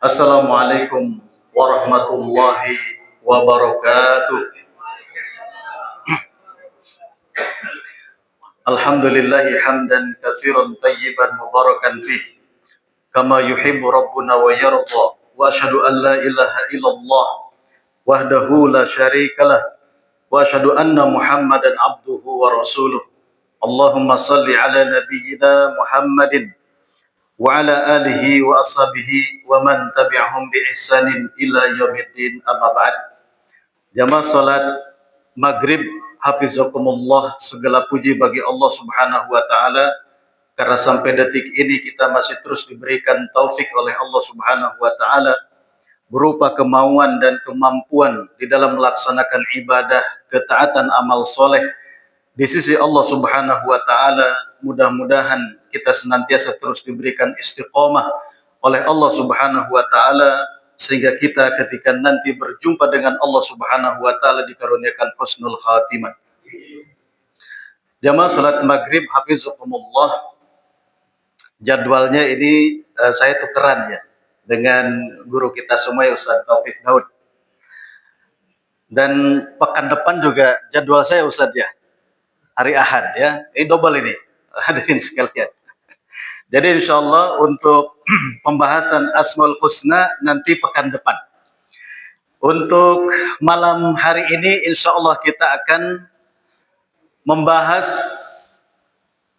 Assalamualaikum warahmatullahi wabarakatuh. Alhamdulillahi hamdan katsiran tayyiban mubarakan fih kama yuhibbu rabbuna wa yarda wa asyhadu an la ilaha illallah wahdahu la syarikalah wa asyhadu anna Muhammadan abduhu wa rasuluh. Allahumma salli ala nabiyyina Muhammadin wa ala alihi wa ashabihi wa man tabi'ahum bi ihsanin ila yaumiddin, amma ba'd. Jamaah salat maghrib hafizakumullah, segala puji bagi Allah Subhanahu wa taala karena sampai detik ini kita masih terus diberikan taufik oleh Allah Subhanahu wa taala berupa kemauan dan kemampuan di dalam melaksanakan ibadah, ketaatan, amal soleh di sisi Allah Subhanahu wa taala. Mudah-mudahan kita senantiasa terus diberikan istiqomah oleh Allah Subhanahu wa taala sehingga kita ketika nanti berjumpa dengan Allah Subhanahu wa taala dikaruniakan husnul khatimah. Jamaah salat maghrib hafizakumullah, jadwalnya ini saya tukeran ya dengan guru kita semua ya, Ustaz Taufik Daud. Dan pekan depan juga jadwal saya, Ustaz, ya, hari Ahad ya. Ini double ini, hadirin sekalian. Jadi insya Allah untuk pembahasan Asmaul Husna nanti pekan depan. Untuk malam hari ini insya Allah kita akan membahas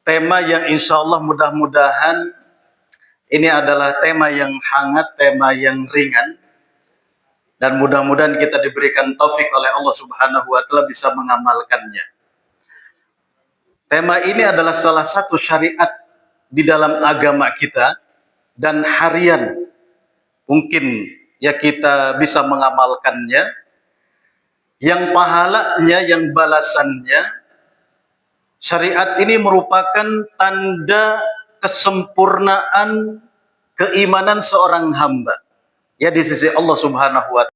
tema yang insya Allah mudah-mudahan ini adalah tema yang hangat, tema yang ringan, dan mudah-mudahan kita diberikan taufik oleh Allah Subhanahu wa taala bisa mengamalkannya. Tema ini adalah salah satu syariat di dalam agama kita dan harian mungkin ya kita bisa mengamalkannya, yang pahalanya, yang balasannya. Syariat ini merupakan tanda kesempurnaan keimanan seorang hamba ya di sisi Allah Subhanahu wa taala.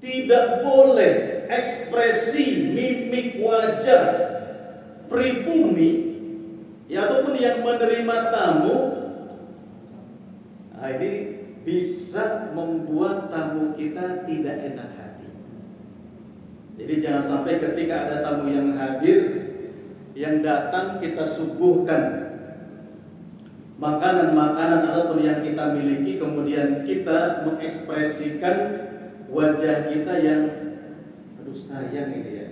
Tidak boleh ekspresi mimik wajah pribumi ya, ataupun yang menerima tamu, nah, ini bisa membuat tamu kita tidak enak hati. Jadi jangan sampai ketika ada tamu yang hadir, yang datang kita suguhkan makanan-makanan ataupun yang kita miliki, kemudian kita mengekspresikan wajah kita yang aduh sayang ini ya,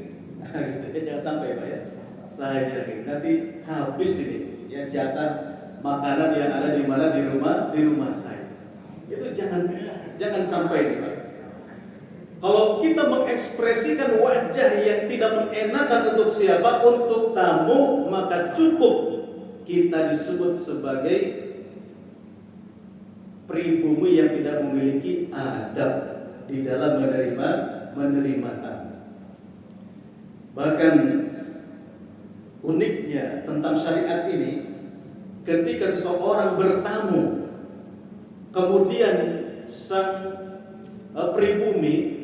gitu ya, jangan sampai Pak ya, sayang ini nanti habis ini ya jatah makanan yang ada di mana, di rumah saya. Itu jangan sampai nih Pak. Kalau kita mengekspresikan wajah yang tidak mengenakan untuk siapa, untuk tamu, maka cukup kita disebut sebagai pribumi yang tidak memiliki adab di dalam menerima tamu. Bahkan uniknya tentang syariat ini, ketika seseorang bertamu, kemudian sang pribumi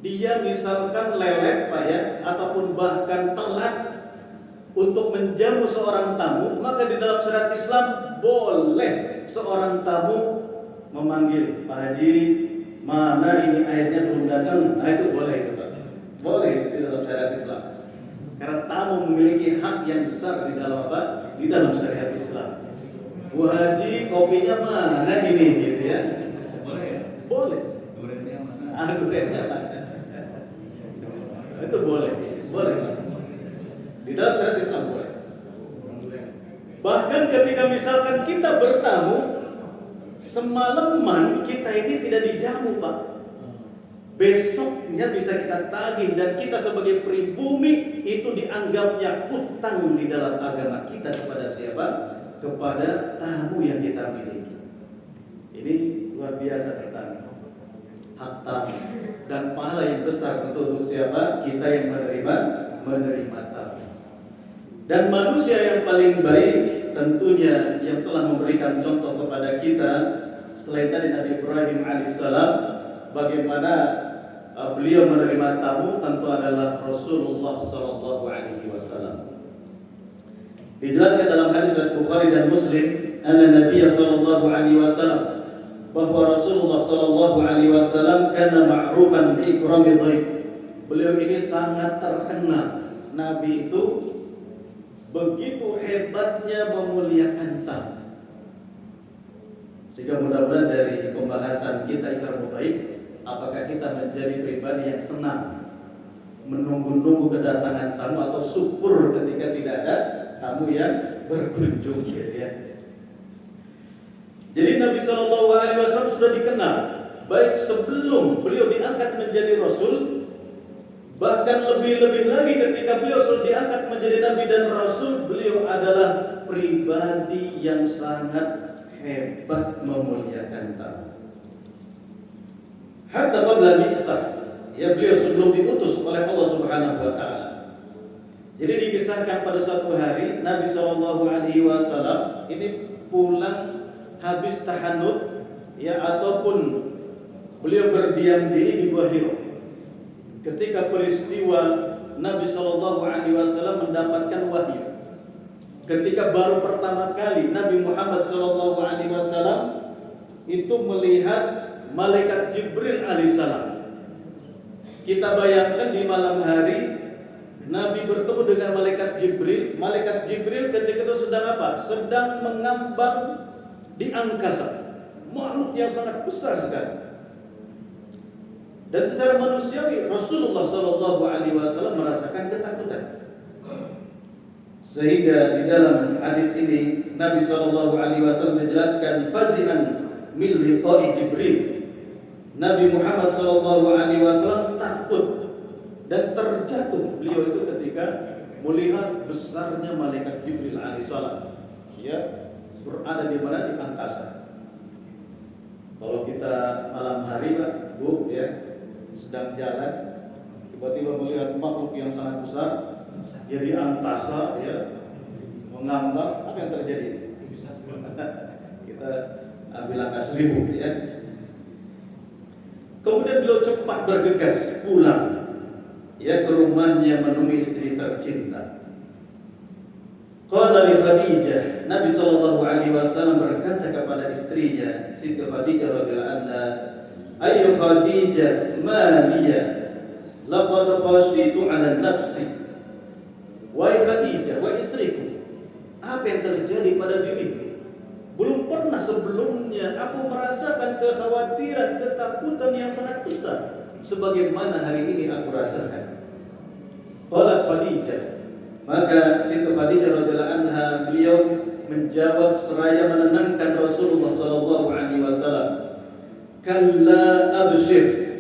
dia misalkan lelet Pak ya, ataupun bahkan telat untuk menjamu seorang tamu, maka di dalam syariat Islam boleh seorang tamu memanggil, Pak Haji, mana ini airnya belum datang. Nah itu boleh itu Pak. Boleh di dalam syariat Islam. Karena tamu memiliki hak yang besar di dalam apa? Di dalam syariat Islam. Bu Haji, kopinya mana ini gitu ya? Boleh ya? Boleh. Durennya mana? Durennya mana? Itu boleh. Boleh Pak. Di dalam syariat Islam boleh. Bahkan ketika misalkan kita bertamu, semalaman kita ini tidak dijamu Pak, besoknya bisa kita tagih, dan kita sebagai pribumi itu dianggapnya hutang di dalam agama kita kepada siapa? Kepada tamu yang kita miliki. Ini luar biasa tentang hak tamu dan pahala yang besar tentu untuk siapa? Kita yang menerima tamu. Dan manusia yang paling baik tentunya yang telah memberikan contoh kepada kita selain tadi Nabi Ibrahim alaihissalam, bagaimana beliau menerima tamu, tentu adalah Rasulullah sallallahu alaihi wasallam. Dijelaskan dalam hadis riwayat Bukhari dan Muslim, anna Nabi sallallahu alaihi wasallam, bahwa Rasulullah sallallahu alaihi wasallam kana ma'rufan bi ikrami dhaif. Beliau ini sangat terkenal, Nabi itu begitu hebatnya memuliakan tamu. Sehingga mudah-mudahan dari pembahasan kita ikram dhaif, apakah kita menjadi pribadi yang senang menunggu-nunggu kedatangan tamu, atau syukur ketika tidak ada tamu yang berkunjung gitu ya. Jadi Nabi SAW sudah dikenal baik sebelum beliau diangkat menjadi Rasul, bahkan lebih-lebih lagi ketika beliau sudah diangkat menjadi Nabi dan Rasul, beliau adalah pribadi yang sangat hebat memuliakan tamu. Hatta qabla bi'tsah, ya beliau sebelum diutus oleh Allah Subhanahu wa taala. Jadi dikisahkan pada suatu hari Nabi SAW ini pulang habis tahannut ya, ataupun beliau berdiam diri di Gua Hira. Ketika peristiwa Nabi SAW mendapatkan wahyu, ketika baru pertama kali Nabi Muhammad SAW itu melihat malaikat Jibril alaihissalam. Kita bayangkan di malam hari Nabi bertemu dengan malaikat Jibril. Malaikat Jibril ketika itu sedang apa? Sedang mengambang di angkasa, makhluk yang sangat besar sekali. Dan secara manusiawi Rasulullah SAW merasakan ketakutan. Sehingga di dalam hadis ini Nabi SAW menjelaskan fazi'an min liqa'i Jibril. Nabi Muhammad SAW takut dan terjatuh beliau itu ketika melihat besarnya malaikat Jibril alaihissalam ya berada di mana? Di angkasa. Kalau kita malam hari Pak, Bu ya, sedang jalan, tiba-tiba melihat makhluk yang sangat besar ya di angkasa ya mengambang, apa yang terjadi? Kita ambil angka 1000 ya. Kemudian beliau cepat bergegas pulang ya ke rumahnya menemui istri tercinta. Qala li Khadijah, Nabi sallallahu alaihi wasallam berkata kepada istrinya Siti Khadijah radhiyallahu anha, "Ayyu Khadijah, ma liya laqad khashitu 'ala nafsi." Wahai Khadijah, wahai istriku, apa yang terjadi pada diriku? Belum pernah sebelumnya aku merasakan kekhawatiran, ketakutan yang sangat besar sebagaimana hari ini aku rasakan. Qalat Khadijah, maka Siti Khadijah radhiyallahu anha beliau menjawab seraya menenangkan Rasulullah sallallahu alaihi wasallam, "Kalla abshir."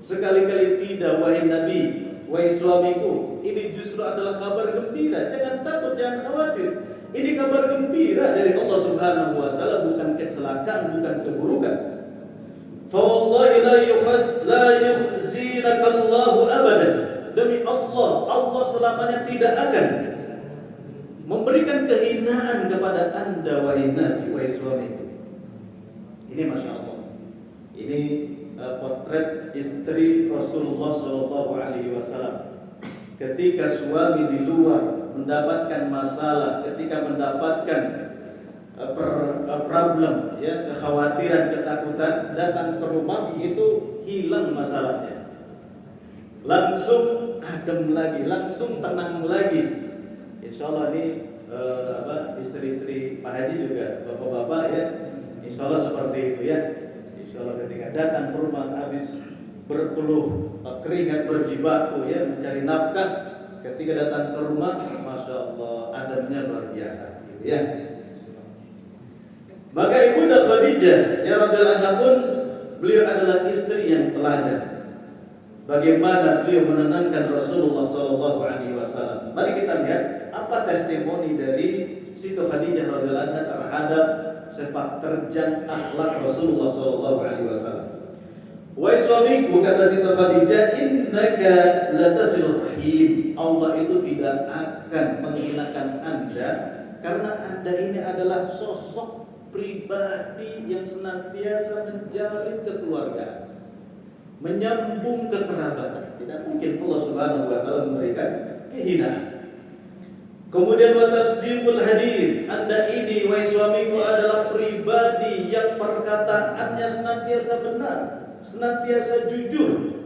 Sekali-kali tidak wahai Nabi, wahai suamiku, ini justru adalah kabar gembira. Jangan takut, jangan khawatir. Ini kabar gembira dari Allah Subhanahu wa taala, bukan kecelakaan, bukan keburukan. Fa wallahi la yukhzinaka Allahu abadan. Demi Allah, Allah selamanya tidak akan memberikan kehinaan kepada Anda wahai Nabi, wahai suamiku. Ini Masya Allah. Ini potret istri Rasulullah Sallallahu Alaihi Wasallam. Ketika suami di luar mendapatkan masalah, ketika mendapatkan problem, ya, kekhawatiran, ketakutan, datang ke rumah itu hilang masalahnya. Langsung adem lagi, langsung tenang lagi. Insya Allah ini istri-istri Pak Haji juga, bapak-bapak ya, insya Allah seperti itu ya. Insya Allah ketika datang ke rumah habis berpeluh keringat berjibaku ya mencari nafkah, ketika datang ke rumah, Masya Allah ademnya luar biasa gitu ya. Maka Ibunda Khadijah ya radhiyallahu anha pun beliau adalah istri yang teladan. Bagaimana beliau menenangkan Rasulullah sallallahu alaihi wasallam. Mari kita lihat apa testimoni dari Siti Khadijah radhiyallahu anha terhadap sepak terjang akhlak Rasulullah sallallahu alaihi wasallam. Wahai suamiku, kata Siti Khadijah, innaka latasilur rahim. Allah itu tidak akan menghinakan Anda karena Anda ini adalah sosok pribadi yang senantiasa menjalin kekeluargaan, menyambung kekerabatan. Tidak mungkin Allah Subhanahu wa taala memberikan kehinaan. Kemudian wa tasdiqul hadis. Anda ini wahai suamiku adalah pribadi yang perkataannya senantiasa benar, senantiasa jujur.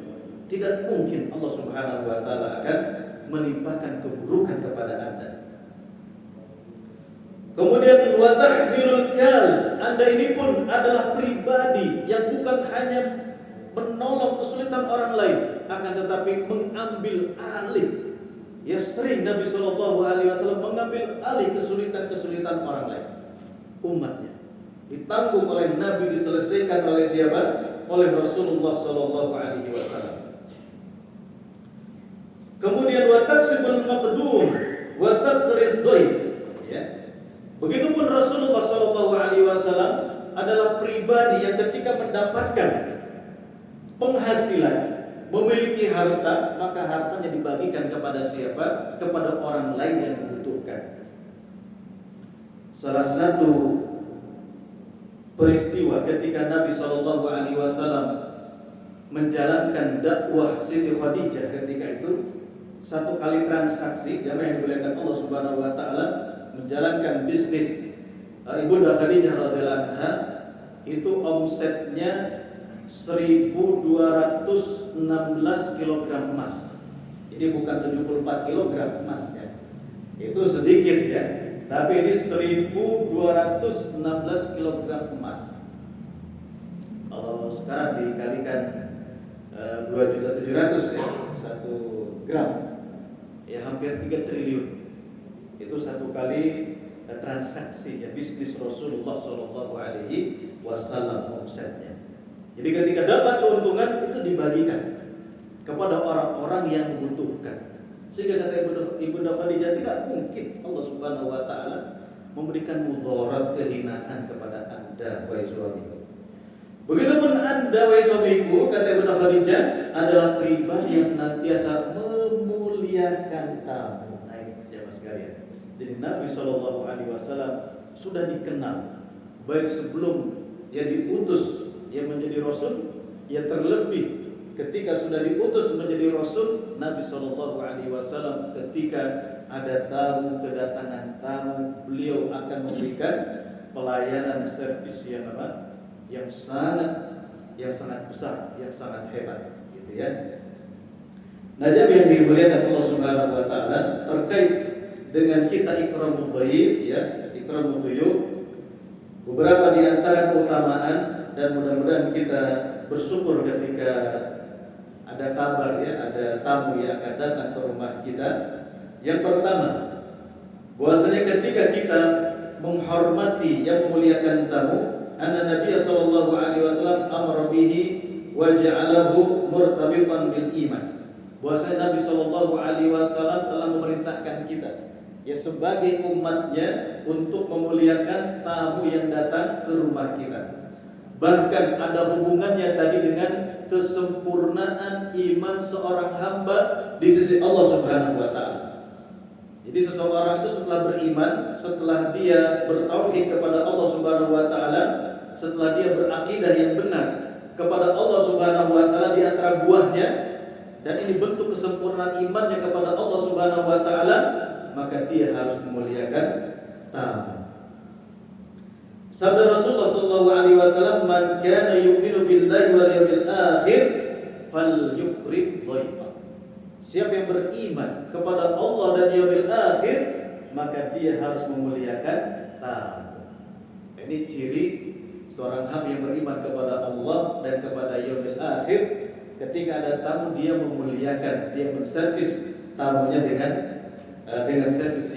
Tidak mungkin Allah Subhanahu wa taala akan menimpakan keburukan kepada Anda. Kemudian wa tahmilul kal. Anda ini pun adalah pribadi yang bukan hanya menolong kesulitan orang lain, akan tetapi mengambil alih. Ya, sering Nabi Shallallahu Alaihi Wasallam mengambil alih kesulitan-kesulitan orang lain, umatnya. Ditanggung oleh Nabi, diselesaikan oleh siapa? Oleh Rasulullah Shallallahu Alaihi Wasallam. Kemudian wa taksibul maqdum wa taqriz dhaif. Ya. Begitupun Rasulullah Shallallahu Alaihi Wasallam adalah pribadi yang ketika mendapatkan penghasilan, memiliki harta, maka hartanya dibagikan kepada siapa? Kepada orang lain yang membutuhkan. Salah satu peristiwa ketika Nabi Shallallahu Alaihi Wasallam menjalankan dakwah Siti Khadijah ketika itu, satu kali transaksi, jamaah yang dimuliakan Allah Subhanahu Wa Taala, menjalankan bisnis Ibunda Khadijah radhiyallahu anha, itu omsetnya 1216 kg emas. Jadi bukan 74 kg emasnya. Itu sedikit ya. Tapi ini 1216 kg emas. Kalau sekarang dikalikan 2.700.000 ya, 1 gram. Ya hampir 3 triliun. Itu satu kali transaksi ya, bisnis Rasulullah Shallallahu Alaihi Wasallam omsetnya. Jadi ketika dapat keuntungan itu dibagikan kepada orang-orang yang membutuhkan. Sehingga kata Ibunda Khadijah, tidak mungkin Allah Subhanahu Wa Taala memberikan mudarat, kehinaan kepada Anda wahai suamiku. Begitupun Anda wahai suamiku, kata Ibunda Khadijah, adalah pribadi yang senantiasa memuliakan tamu. Nah ini jemaah sekalian. Jadi Nabi Shallallahu Alaihi Wasallam sudah dikenal baik sebelum dia diutus, dia menjadi Rasul, Ya terlebih ketika sudah diutus menjadi Rasul Nabi Shallallahu Alaihi Wasallam, ketika ada tamu, kedatangan tamu, beliau akan memberikan pelayanan servis yang apa? Yang sangat besar, yang sangat hebat, gitu ya. Nah, jadi yang dimuliakan Allah Subhanahu Wa Taala terkait dengan kita ikramul dhaif, ya, ikramul dhuyuf, beberapa di antara keutamaan, dan mudah-mudahan kita bersyukur ketika ada kabar, ya, ada tamu yang akan datang ke rumah kita. Yang pertama, bahwasanya ketika kita menghormati, yang memuliakan tamu, anna Nabi sallallahu alaihi wasallam amara bihi wa ja'alahu murtabitan bil iman. Bahwasanya Nabi sallallahu alaihi wasallam telah memerintahkan kita, ya, sebagai umatnya untuk memuliakan tamu yang datang ke rumah kita. Bahkan ada hubungannya tadi dengan kesempurnaan iman seorang hamba di sisi Allah Subhanahu wa taala. Jadi seseorang itu setelah beriman, setelah dia bertauhid kepada Allah Subhanahu wa taala, setelah dia berakidah yang benar kepada Allah Subhanahu wa taala, di antara buahnya, dan ini bentuk kesempurnaan imannya kepada Allah Subhanahu wa taala, maka dia harus memuliakan tamu. Sabda Rasulullah sallallahu alaihi wasallam, "Man kana yu'minu billahi wal yawmil akhir falyukrim dhaifa." Siapa yang beriman kepada Allah dan yaumil akhir, maka dia harus memuliakan tamu. Ini ciri seorang hamba yang beriman kepada Allah dan kepada yaumil akhir. Ketika ada tamu, dia memuliakan, dia menservis tamunya dengan servis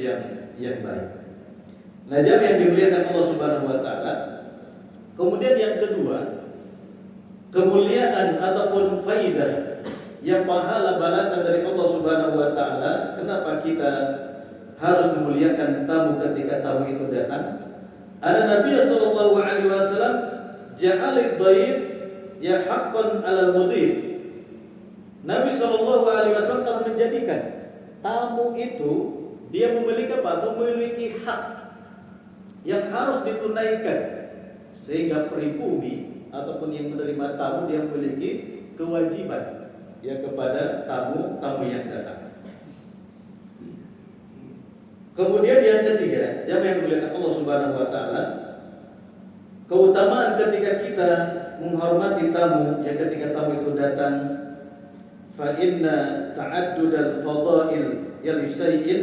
yang baik. Nah, jadi yang dimuliakan Allah Subhanahu wa taala. Kemudian yang kedua, kemuliaan ataupun faidah, yang pahala balasan dari Allah Subhanahu wa taala. Kenapa kita harus memuliakan tamu ketika tamu itu datang? Ada Nabi sallallahu alaihi wasallam ja'alid dhaif ya haqqan 'alal mudhif. Nabi sallallahu alaihi wasallam telah menjadikan tamu itu dia memiliki apa? Memiliki hak yang harus ditunaikan, sehingga pribumi ataupun yang menerima tamu dia memiliki kewajiban, ya, kepada tamu yang datang. Kemudian yang ketiga, jamaah yang dimuliakan Allah Subhanahu wa taala, keutamaan ketika kita menghormati tamu, ya, ketika tamu itu datang, fa inna ta'addudal fadail ya li syai'in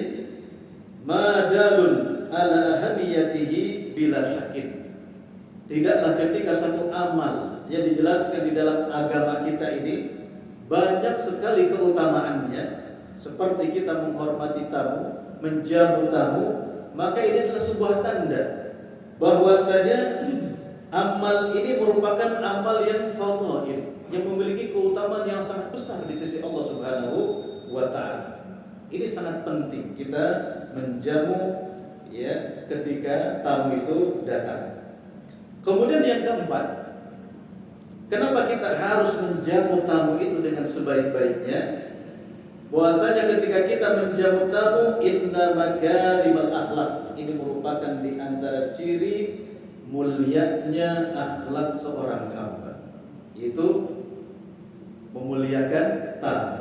madalun ala ahamiyatihi bila syakin. Tidaklah ketika satu amal yang dijelaskan di dalam agama kita ini banyak sekali keutamaannya, seperti kita menghormati tamu, menjamu tamu, maka ini adalah sebuah tanda bahwasanya amal ini merupakan amal yang fadhail, yang memiliki keutamaan yang sangat besar di sisi Allah Subhanahu wa taala. Ini sangat penting kita menjamu, ya, ketika tamu itu datang. Kemudian yang keempat, kenapa kita harus menjamu tamu itu dengan sebaik-baiknya? Bahwasanya ketika kita menjamu tamu, inna makarimal akhlak, ini merupakan di antara ciri mulianya akhlak seorang hamba, yaitu memuliakan tamu.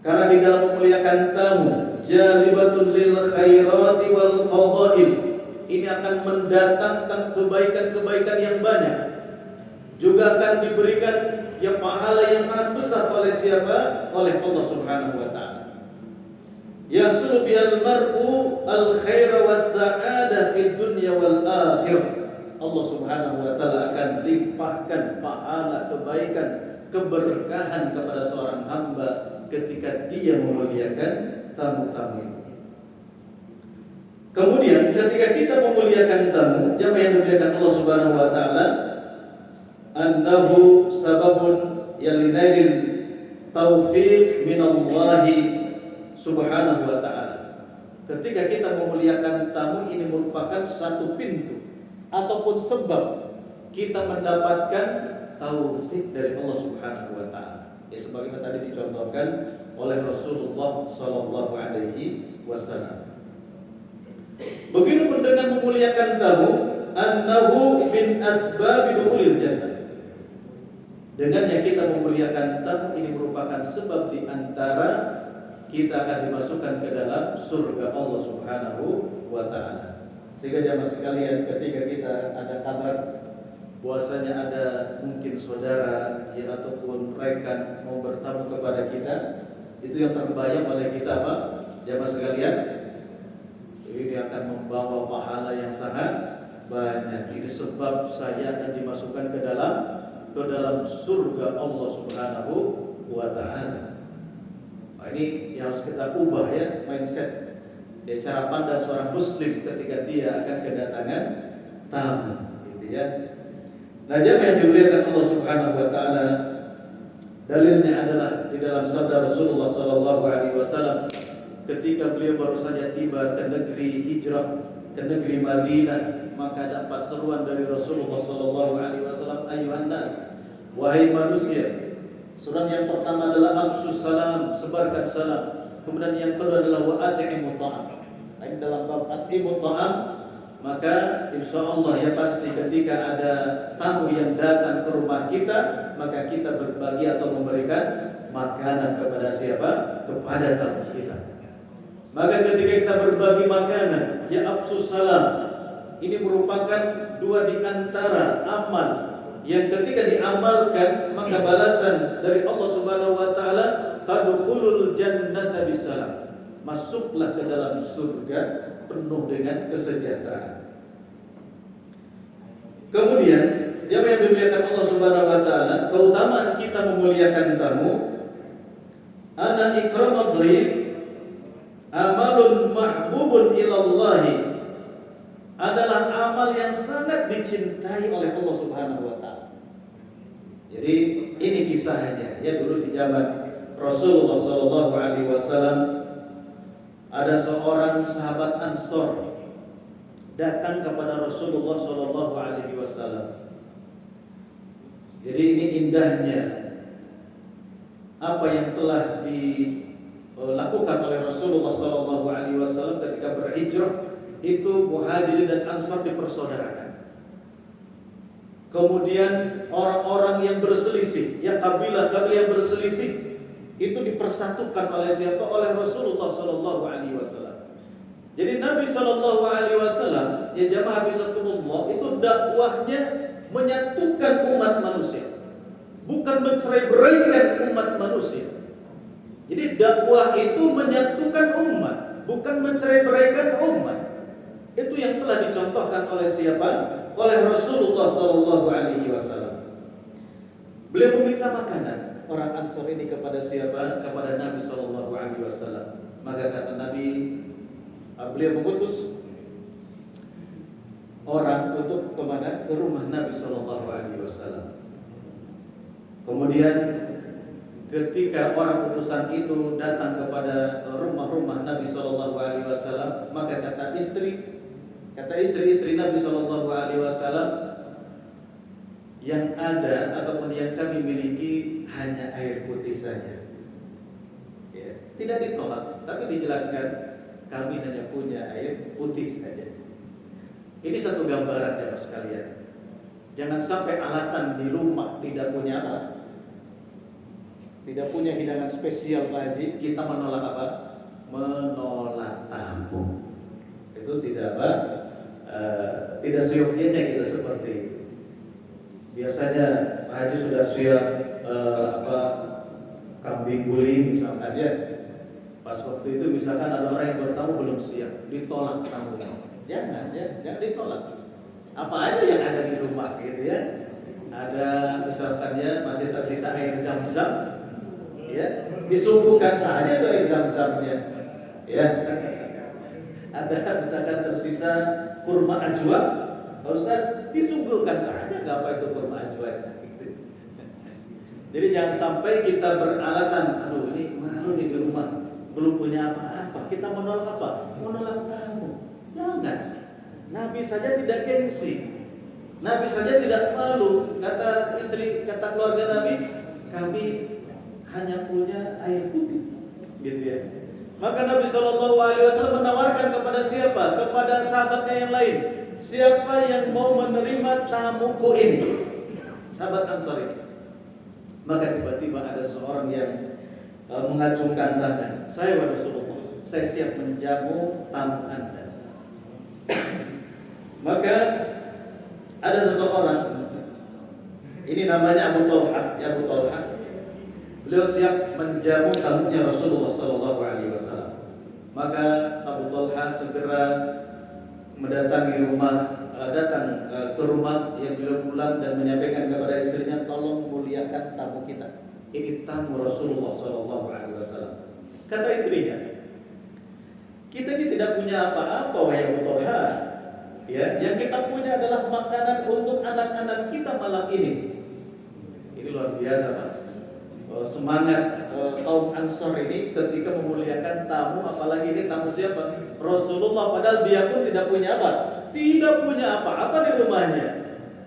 Karena di dalam memuliakan tamu, jalibatun lil khairati wal fadail, ini akan mendatangkan kebaikan-kebaikan yang banyak. Juga akan diberikan ya pahala yang sangat besar oleh siapa? Oleh Allah Subhanahu wa taala. Yasulu bil mar'u al khaira was sa'ada fid dunya wal akhirah. Allah Subhanahu wa taala akan limpahkan pahala, kebaikan, keberkahan kepada seorang hamba ketika dia memuliakan tamu-tamu itu. Kemudian ketika kita memuliakan tamu, jamaah yang dimuliakan Allah Subhanahu wa taala, annahu sababun yalinail taufiq minallahi Subhanahu wa taala. Ketika kita memuliakan tamu, ini merupakan satu pintu ataupun sebab kita mendapatkan taufik dari Allah Subhanahu wa taala. Ya, sebagaimana tadi dicontohkan oleh Rasulullah sallallahu alaihi wasallam. Begitupun dengan memuliakan tamu, annahu min asbabi dukhulil jannah. Dengannya kita memuliakan tamu ini merupakan sebab di antara kita akan dimasukkan ke dalam surga Allah Subhanahu wa taala. Sehingga jamaah sekalian, ketika kita ada kabar bahwasanya ada mungkin saudara ya ataupun rekan mau bertamu kepada kita, itu yang terbayang oleh kita apa? Jamaah sekalian, ini akan membawa pahala yang sangat banyak. Ini sebab saya akan dimasukkan ke dalam surga Allah Subhanahu wa taala. Nah, ini yang harus kita ubah ya, mindset. Ya, cara pandang seorang muslim ketika dia akan kedatangan tamu, gitu ya. Nah, jamaah yang dimuliakan Allah Subhanahu wa taala, dalilnya adalah di dalam sabda Rasulullah sallallahu alaihi wasallam ketika beliau baru saja tiba ke negeri hijrah, ke negeri Madinah, maka ada 4 seruan dari Rasulullah sallallahu alaihi wasallam, ayuhan nas, wahai manusia. Seruan yang pertama adalah afsus salam, sebarkan salam. Kemudian yang kedua adalah wa at'imut ta'am. Ini dalam bab at'imut ta'am, maka insyaallah ya pasti ketika ada tamu yang datang ke rumah kita, maka kita berbagi atau memberikan makanan kepada siapa? Kepada tamu kita. Maka ketika kita berbagi makanan, ya afsus salam, ini merupakan 2 di antara amal yang ketika diamalkan maka balasan dari Allah Subhanahu wa taala, tadkhulul jannata bisalam. Masuklah ke dalam surga penuh dengan kesejahteraan. Kemudian, jamaah yang dimuliakan Allah Subhanahu wa taala, keutamaan kita memuliakan tamu, ana ikramud dhaif amalun mahbubun ilallahi, adalah amal yang sangat dicintai oleh Allah Subhanahu wa taala. Jadi ini kisahnya ya, dulu di zaman Rasulullah sallallahu alaihi wasallam ada seorang sahabat Ansor datang kepada Rasulullah sallallahu alaihi wasallam. Jadi ini indahnya apa yang telah dilakukan oleh Rasulullah sallallahu alaihi wasallam ketika berhijrah. Itu Muhajirin dan Ansar dipersaudarakan. Kemudian orang-orang yang berselisih, ya kabilah-kabilah yang berselisih, itu dipersatukan oleh siapa? Oleh Rasulullah sallallahu alaihi wasallam. Jadi Nabi sallallahu alaihi wasallam, ya jamaah hafizatullah, itu dakwahnya menyatukan umat manusia, bukan mencerai-beraikan umat manusia. Jadi dakwah itu menyatukan umat, bukan mencerai-beraikan umat. Itu yang telah dicontohkan oleh siapa? Oleh Rasulullah sallallahu alaihi wasallam. Beliau meminta makanan orang Ansor ini kepada siapa? Kepada Nabi sallallahu alaihi wasallam. Maka kata Nabi, beliau mengutus orang untuk kemana? Ke rumah Nabi sallallahu alaihi wasallam. Kemudian ketika orang utusan itu datang kepada rumah-rumah Nabi sallallahu alaihi wasallam, maka kata istri-istri Nabi sallallahu alaihi wasallam, yang ada ataupun yang kami miliki hanya air putih saja. Ya, tidak ditolak, tapi dijelaskan kami hanya punya air putih saja. Ini satu gambaran ya Mas sekalian. Jangan sampai alasan di rumah tidak punya apa? Tidak punya hidangan spesial Pak Haji, kita menolak apa? Menolak tamu. Itu tidak apa? Tidak seyogyanya kita seperti itu. Biasanya Pak Haji sudah siap kambing guling misalkan ya. Pas waktu itu misalkan ada orang yang bertamu belum siap, ditolak tamunya. Jangan ditolak. Apa aja yang ada di rumah gitu ya. Ada misalkan ya masih tersisa air zam-zam, ya disuguhkan saja itu air zam-zamnya. Ya. Ada misalkan tersisa kurma ajwa, Pak Ustaz, disuguhkan saja, enggak apa itu kurma ajwa. Jadi jangan sampai kita beralasan, aduh ini malu nih di rumah, belum punya apa-apa. Kita menolak apa? Menolak tamu. Jangan. Nabi saja tidak gengsi. Nabi saja tidak malu. Kata keluarga Nabi, kami hanya punya air putih. Gitu ya. Maka Nabi SAW menawarkan kepada siapa? Kepada sahabatnya yang lain. Siapa yang mau menerima tamuku ini? Sahabat Ansar ini. Maka tiba-tiba ada seorang yang mengacungkan tangan. Saya wahai Rasulullah, saya siap menjamu tamu Anda. Maka ada seseorang, ini namanya Abu Talha, ya Abu Talha. Beliau siap menjamu tamunya Rasulullah Sallallahu Alaihi Wasallam. Maka Abu Talha segera mendatangi rumah, datang ke rumah yang beliau pulang dan menyampaikan kepada istrinya, tolong muliakan tamu kita. Ini tamu Rasulullah Sallallahu Alaihi Wasallam. Kata istrinya, kita ini tidak punya apa-apa wahai Abu Talha. Ya, yang kita punya adalah makanan untuk anak-anak kita malam ini. Ini luar biasa, Pak. Semangat kaum Ansor ini ketika memuliakan tamu, apalagi ini tamu siapa? Rasulullah, padahal dia pun tidak punya apa? Tidak punya apa-apa di rumahnya.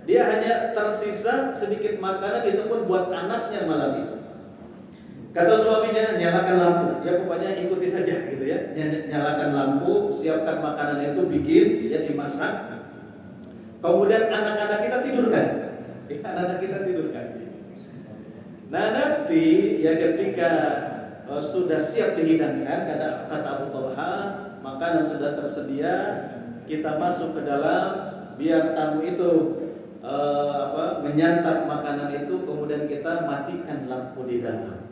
Dia hanya tersisa sedikit makanan, itu pun buat anaknya malam itu. Kata suaminya, nyalakan lampu. Ya pokoknya ikuti saja gitu ya. Nyalakan lampu, siapkan makanan itu, bikin, ya dimasak. Kemudian anak-anak kita tidurkan. Anak-anak kita tidurkan. Nah nanti ya ketika sudah siap dihidangkan, kata Abu Talha, makanan sudah tersedia, kita masuk ke dalam, biar tamu itu menyantap makanan itu, kemudian kita matikan lampu di dalam.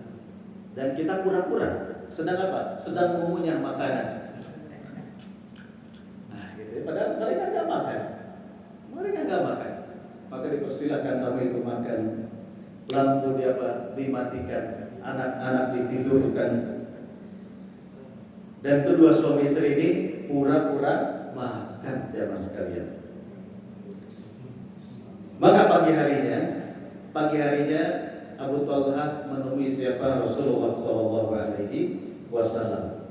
Dan kita pura-pura sedang apa? Sedang mengunyah makanan. Nah, gitu. Padahal mereka nggak makan. Maka dipersilakan tamu itu makan. Lampu dimatikan, anak-anak ditidurkan. Dan kedua suami istri ini pura-pura makan, jamaah sekalian. Maka pagi harinya Abu Talha menemui siapa? Rasulullah Sallallahu Alaihi Wasallam.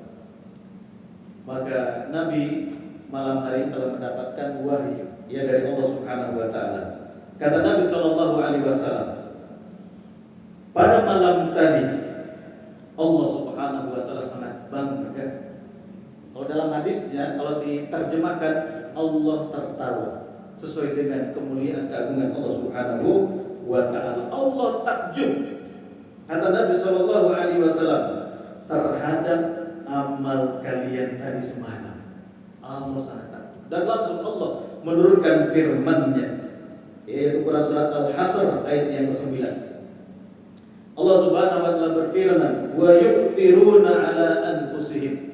Maka Nabi malam hari telah mendapatkan wahyu ya dari Allah Subhanahu Wa Taala. Kata Nabi Sallallahu Alaihi Wasallam, pada malam tadi Allah Subhanahu Wa Taala sangat bangga. Kalau dalam hadisnya, kalau diterjemahkan, Allah tertawa sesuai dengan kemuliaan keagungan Allah Subhanahu Wa Taala. Allah takjub, kata Nabi Sallallahu Alaihi Wasallam, terhadap amal kalian tadi semalam. Allah sangat takjub. Dan langsung Allah menurunkan firman-Nya, yaitu Quran surat Al-Hasr ayat yang ke-9. Allah Subhanahu Wa Taala berfirman, wa yu'thiruna ala anfusihim.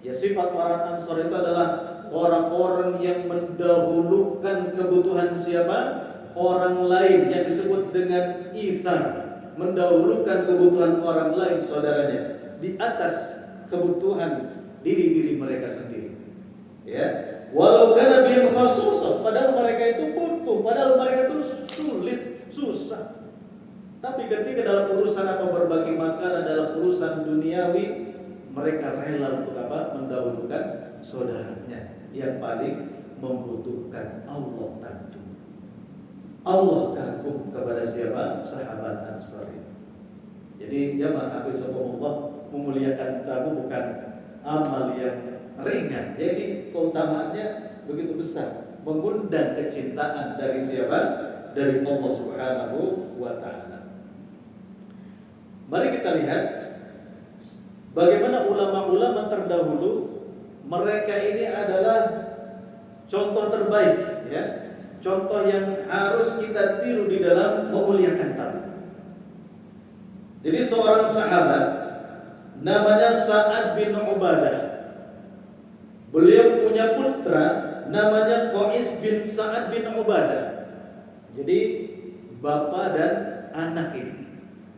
Ya, sifat para Ansor itu adalah orang-orang yang mendahulukan kebutuhan siapa? Orang lain, yang disebut dengan ithar, mendahulukan kebutuhan orang lain, saudaranya, di atas kebutuhan diri mereka sendiri. Ya, walau kana bihim khasusah, padahal mereka itu butuh, padahal mereka itu sulit, susah. Tapi ketika dalam urusan berbagi makanan, dalam urusan duniawi, mereka rela untuk mendahulukan saudaranya yang paling membutuhkan. Allah takjub. Allah kagum kepada siapa? Sahabat Ansar. Jadi jamaah hafizakumullah, memuliakan tamu bukan amal yang ringan. Jadi keutamaannya begitu besar, mengundang kecintaan dari siapa? Dari Allah Subhanahu Wa Taala. Mari kita lihat bagaimana ulama-ulama terdahulu, mereka ini adalah contoh terbaik, ya. Contoh yang harus kita tiru di dalam memuliakan tamu. Jadi seorang sahabat namanya Sa'ad bin Ubadah. Beliau punya putra namanya Qais bin Sa'ad bin Ubadah. Jadi bapak dan anak ini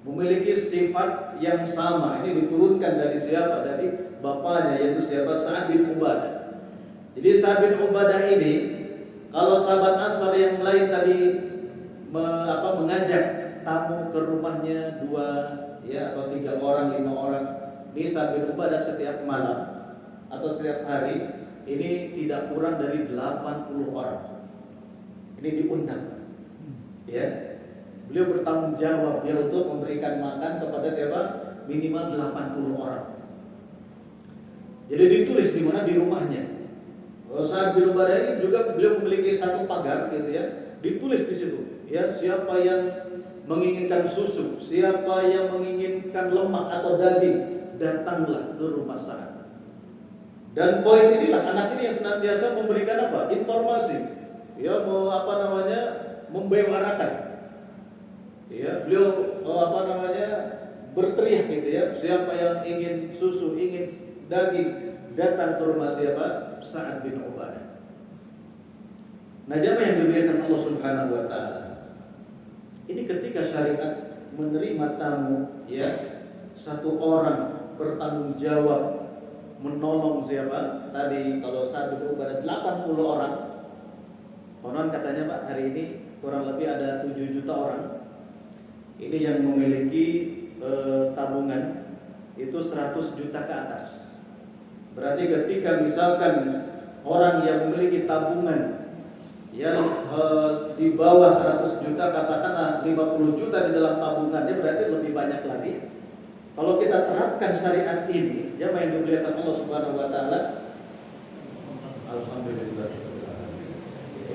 memiliki sifat yang sama. Ini diturunkan dari siapa? Dari bapaknya, yaitu siapa? Sa'ad bin Ubadah. Jadi Sa'ad bin Ubadah ini, kalau sahabat Ansar yang lain tadi mengajak tamu ke rumahnya 2 ya atau 3 orang, 5 orang, ini Sa'ad bin Ubadah setiap malam atau setiap hari ini tidak kurang dari 80 orang. Ini diundang. Ya. Beliau bertanggung jawab ya untuk memberikan makan kepada siapa? Minimal 80 orang. Jadi ditulis di mana? Di rumahnya. Saat di Ubadah ini juga beliau memiliki satu pagar gitu ya. Ditulis di situ Ya, siapa yang menginginkan susu, siapa yang menginginkan lemak atau daging, datanglah ke rumah Sa'ad. Dan Qais inilah anak ini yang senantiasa memberikan apa? Informasi. Ya, membewarakan. Ya, beliau berteriak gitu ya. Siapa yang ingin susu, ingin daging, datang ke rumah siapa? Sa'ad bin Ubadah. Nah, jamaah yang dimuliakan Allah Subhanahu wa taala. Ini ketika syariat menerima tamu, ya, satu orang bertanggung jawab menolong siapa? Tadi kalau Sa'ad bin Ubadah 80 orang. Konon katanya Pak, hari ini kurang lebih ada 7 juta orang. Ini yang memiliki tabungan itu 100 juta ke atas. Berarti ketika misalkan orang yang memiliki tabungan yang di bawah 100 juta, katakanlah 50 juta di dalam tabungannya, berarti lebih banyak lagi. Kalau kita terapkan syariat ini, ya yang dimuliakan Allah Subhanahu wa taala, alhamdulillah.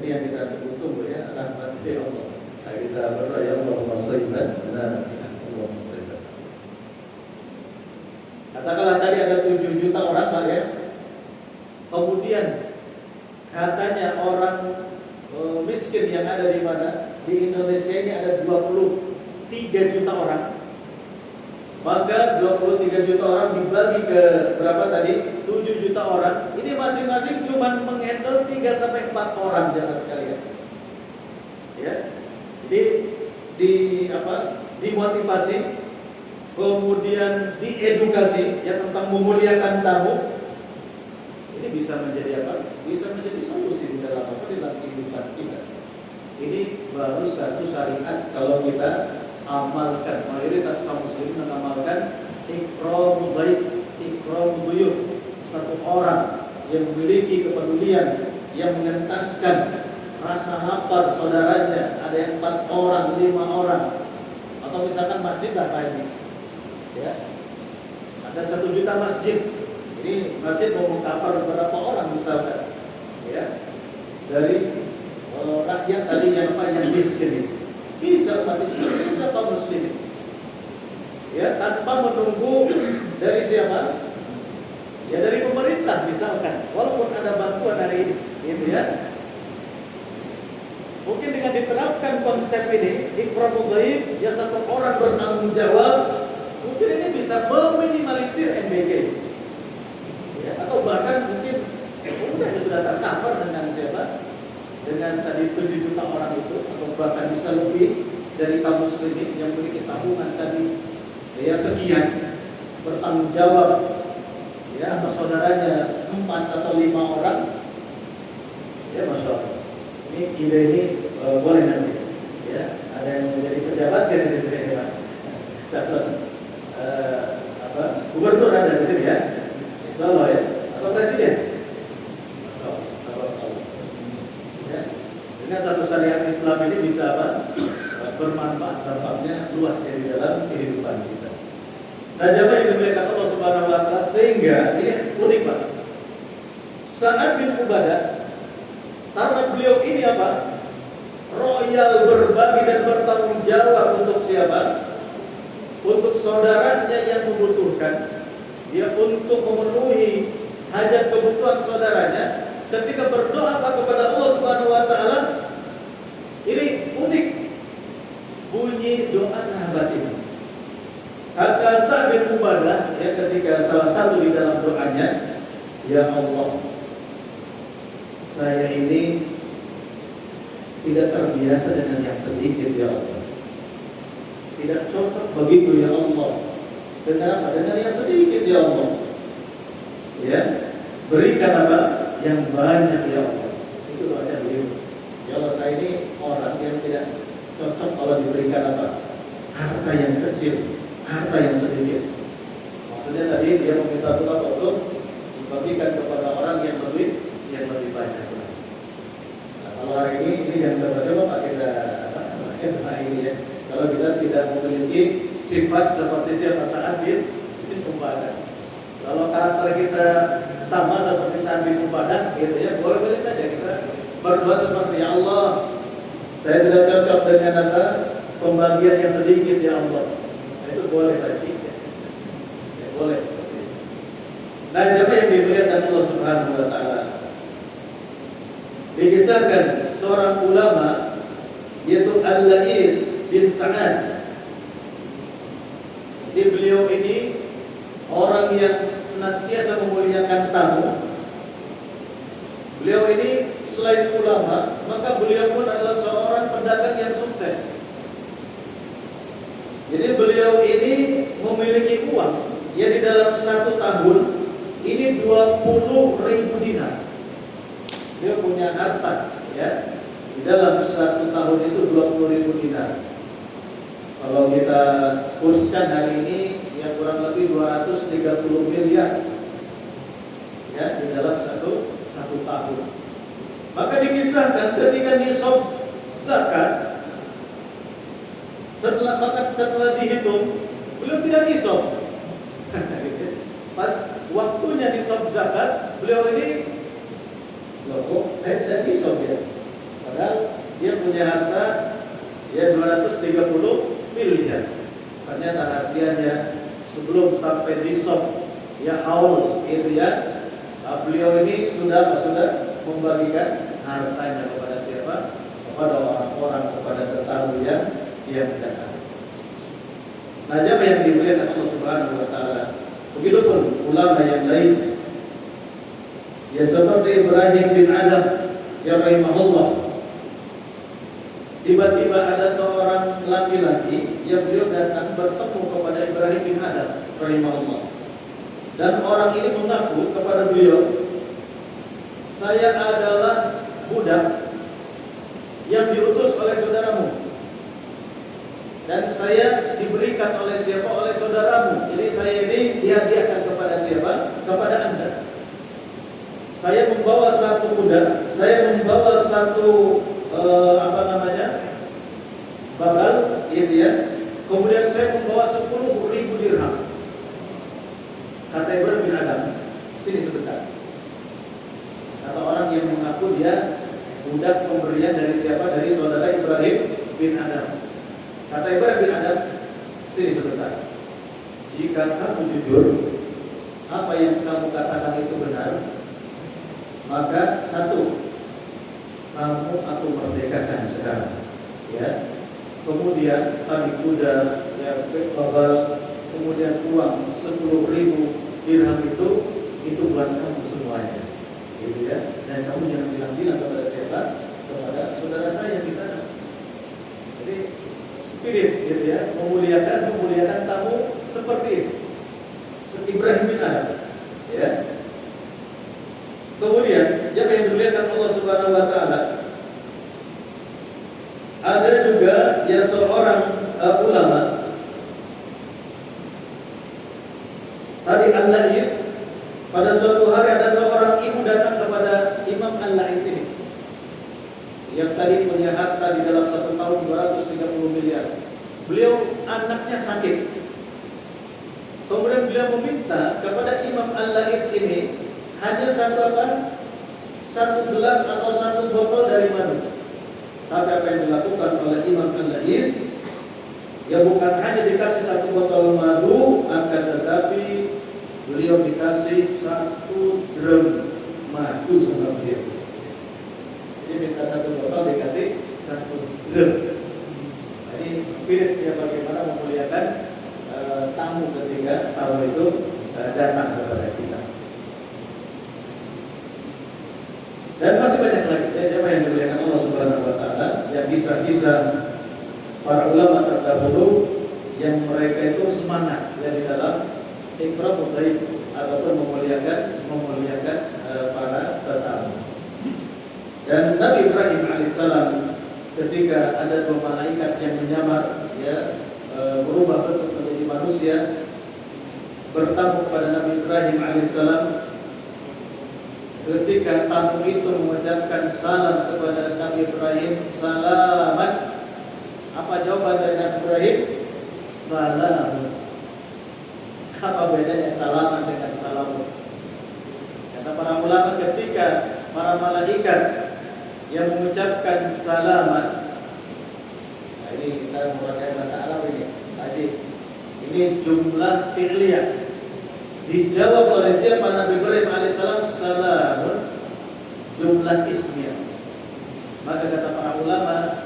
Ini yang kita tunggu ya, rahmat dari Allah. Kita berdoa ya Allahumma shalli ala Muhammad. Katakanlah tadi ada 7 juta orang Pak ya. Kemudian katanya orang miskin yang ada di mana? Di Indonesia ini ada 23 juta orang. Maka 23 juta orang dibagi ke berapa tadi? 7 juta orang. Ini masing-masing cuma menghandle 3 sampai 4 orang jemaah sekalian. Ya. Jadi dimotivasi, kemudian diedukasi ya tentang memuliakan tamu. Ini bisa menjadi apa? Bisa menjadi solusi di dalam kehidupan kita. Ini baru satu syariat kalau kita amalkan. Mayoritas kaum muslimin mengamalkan ikramul dhaif, ikramul dhuyuf. Satu orang yang memiliki kepedulian, yang mengentaskan rasa lapar saudaranya, ada yang 4 orang, 5 orang, atau misalkan masjid lah Pak Haji. Ya. Ada 1 juta masjid. Ini masjid mau mengcover berapa orang misalkan. Ya. Dari rakyat tadi yang miskin ini. Bisa umat Islam, bisa kaum muslimin. Ya, tanpa menunggu dari siapa? Ya dari pemerintah misalkan. Walaupun ada bantuan hari ini, gitu ya. Mungkin dengan diterapkan konsep ini, ikramul dhaif, ya satu orang bertanggung jawab, mungkin ini bisa meminimalisir MBG. Ya, atau bahkan mungkin sudah tercover dengan siapa? Dengan tadi 7 juta orang itu, atau bahkan bisa lebih dari kaum muslimin yang memiliki tabungan tadi ya sekian, bertanggung jawab ya atas saudaranya 4 atau 5 orang. Ya Masya Allah. Ini ide ini boleh nanti ya, ada yang menjadi pejabat kan di sini Pak. Catat gubernur ada di sini ya. Insyaallah ya, atau presiden. Ya. Dengan satu syariat Islam ini bisa apa? Bermanfaat, dampaknya luas ya di dalam kehidupan kita. Nah, jamaah yang dimuliakan Allah Subhanahu wa taala, sehingga ini unik Pak. Sa'ad bin Ubadah, karena beliau ini apa? Royal, berbagi dan bertanggung jawab untuk siapa? Untuk saudaranya yang membutuhkan. Dia untuk memenuhi hajat kebutuhan saudaranya. Ketika berdoa kepada Allah Subhanahu wa taala, ini unik bunyi doa sahabat ini. Kata Sa'ad bin Ubadah ya, ketika salah satu di dalam doanya, ya Allah, saya ini tidak terbiasa dengan yang sedikit ya Allah. Tidak cocok begitu ya Allah. Dengan yang sedikit ya Allah. Ya, berikan apa? Yang banyak ya Allah. Itu doanya beliau. Ya Allah, saya ini orang yang tidak cocok kalau diberikan apa? Harta yang kecil, harta yang sedikit. Maksudnya tadi dia meminta doa untuk dibagikan kepada orang yang lebih banyak. Nah, kalau hari ini yang coba-coba Pak kita ini ya. Kalau kita tidak memiliki sifat seperti siapa Sa'ad bin Ubadah. Kalau karakter kita sama seperti Sa'ad bin Ubadah, gitu ya, boleh-boleh saja kita berdoa seperti ya Allah, Saya tidak cocok dengan apa pembagian yang sedikit ya Allah. Nah, itu boleh tadi. Ya, boleh seperti itu. Nah, jemaah yang dimuliakan Allah Subhanahu wa taala. Dikisahkan seorang ulama yaitu Al-Laith bin Sa'ad. Jadi beliau ini orang yang senantiasa memuliakan tamu. Beliau ini selain ulama, maka beliau pun adalah seorang pedagang yang sukses. Jadi beliau ini memiliki uang, ya di dalam 1 tahun ini 20.000 dinar. Dia punya harta, ya di dalam 1 tahun itu 20.000 dinar. Kalau kita kurskan hari ini, ya kurang lebih 230 miliar, ya di dalam satu tahun. Maka dikisahkan ketika nisab zakat, setelah dihitung, beliau tidak nisab. Pas waktunya nisab zakat, beliau ini, loh kok saya tidak nisab ya? Padahal dia punya harta ya 230 miliar. Ternyata rahasianya sebelum sampai nisab ya haul itu ya, beliau ini sudah membagikan hartanya kepada siapa? Kepada orang-orang, kepada tetamu yang datang. Nah, jemaah yang dimuliakan Allah Subhanahu wa taala. Begitupun ulama yang lain. Ya seperti Ibrahim bin Adam ya rahimahullah. Tiba-tiba ada seorang laki-laki yang beliau datang bertemu kepada Ibrahim bin Adam rahimahullah. Dan orang ini mengaku kepada beliau, saya adalah budak yang diutus oleh saudaramu. Dan saya diberikan oleh siapa? Oleh saudaramu. Jadi saya ini dihadiahkan kepada siapa? Kepada Anda. Saya membawa 1 budak, saya membawa 1 bakal, gitu ya. Kemudian saya membawa 10.000 dirham. Kata Ibrahim bin Adam, sini sebentar. Kata orang yang mengaku dia budak pemberian dari siapa? Dari saudara Ibrahim bin Adam. Kata Ibrahim bin Adam, sini sebentar. Jika kamu jujur, apa yang kamu katakan itu benar, maka 1, kamu aku merdekakan sekarang, ya. Kemudian tadi kuda, ya, bakal, kemudian uang 10.000 dirham itu buat kamu semuanya, gitu ya. Dan kamu jangan bilang-bilang kepada siapa? Kepada saudara saya di sana. Jadi spirit, gitu ya, memuliakan tamu seperti itu. Ibrahim bin Adam, ya. Kemudian jemaah yang dimuliakan Allah Subhanahu wa taala, ada juga ya seorang ulama tadi Al-Laith. Pada suatu hari ada seorang ibu datang kepada Imam Al-Laith ini, yang tadi punya harta di dalam 1 tahun 230 miliar. Beliau anaknya sakit. Kemudian beliau meminta kepada Imam Al-Laith ini hanya satu gelas atau 1 botol dari madu. Tapi apa yang dilakukan oleh Imam Al-Laith, ya bukan hanya dikasih 1 botol madu, akan tetapi beliau dikasih 1 drum madu sama beliau. Jadi minta 1 botol dikasih 1 drum. Jadi spirit dia bagaimana memuliakan tamu ketika tamu itu datang kepada kita. Dan masih banyak lagi jemaah yang dimuliakan Allah Subhanahu wa taala, yang kisah-kisah para ulama terdahulu yang mereka itu semangat ya di dalam ikram dhaif ataupun memuliakan para tetamu. Dan Nabi Ibrahim alaihissalam ketika ada 2 malaikat yang menyamar ya berubah bentuk menjadi manusia bertamu kepada Nabi Ibrahim alaihissalam. Ketika tamu itu mengucapkan salam kepada Nabi Ibrahim, salaman. Apa jawaban dari Nabi Ibrahim? Salam. Apa bedanya salaman dengan salamun? Kata para ulama, ketika para malaikat yang mengucapkan salaman Anda memakai bahasa Arab ini, Haji. Ini jumlah fi'liyah. Dijawab oleh siapa? Nabi Ibrahim alaihissalam, salamun, jumlah ismiyah. Maka kata para ulama,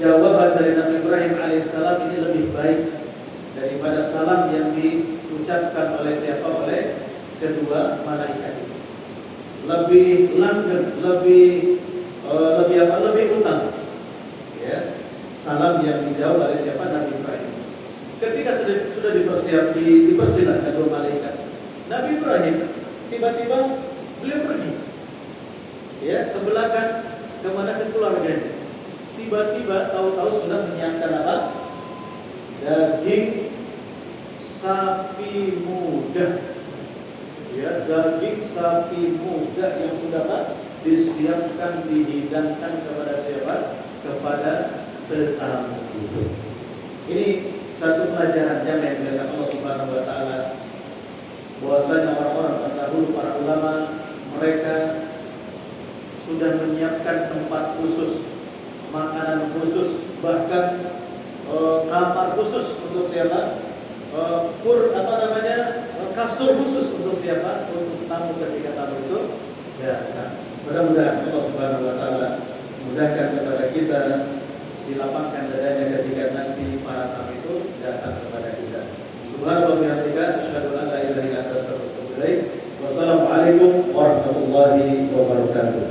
jawaban dari Nabi Ibrahim alaihissalam ini lebih baik daripada salam yang diucapkan oleh siapa? Oleh kedua malaikat itu. Lebih langgeng, lebih utama. Ya, salam yang dijawab oleh siapa? Nabi Ibrahim. Ketika sudah dipersilahkan dua malaikat, Nabi Ibrahim tiba-tiba beliau pergi, ya, ke belakang, kemana, ke keluarganya. Tiba-tiba tahu-tahu sudah menyiapkan apa? Daging sapi muda, ya, daging sapi muda yang sudah disiapkan, dihidangkan kepada siapa? Kepada tetamu itu. Ini satu pelajaran yang dilakukan Allah Subhanahu wa taala, bahwasanya orang-orang terdahulu, para ulama, mereka sudah menyiapkan tempat khusus, makanan khusus, bahkan kamar khusus untuk siapa? Kasur khusus untuk siapa? Untuk tamu ketika tamu itu datang. Mudah-mudahan Allah Subhanahu wa taala mudahkan kepada kita, dilapangkan dadanya ketika nanti para tamu itu datang kepada kita. Subhanallah wa bihamdika, asyhadu an la ilaha illa anta, astaghfiruka wa atubu ilaik. Wassalamualaikum warahmatullahi wabarakatuh.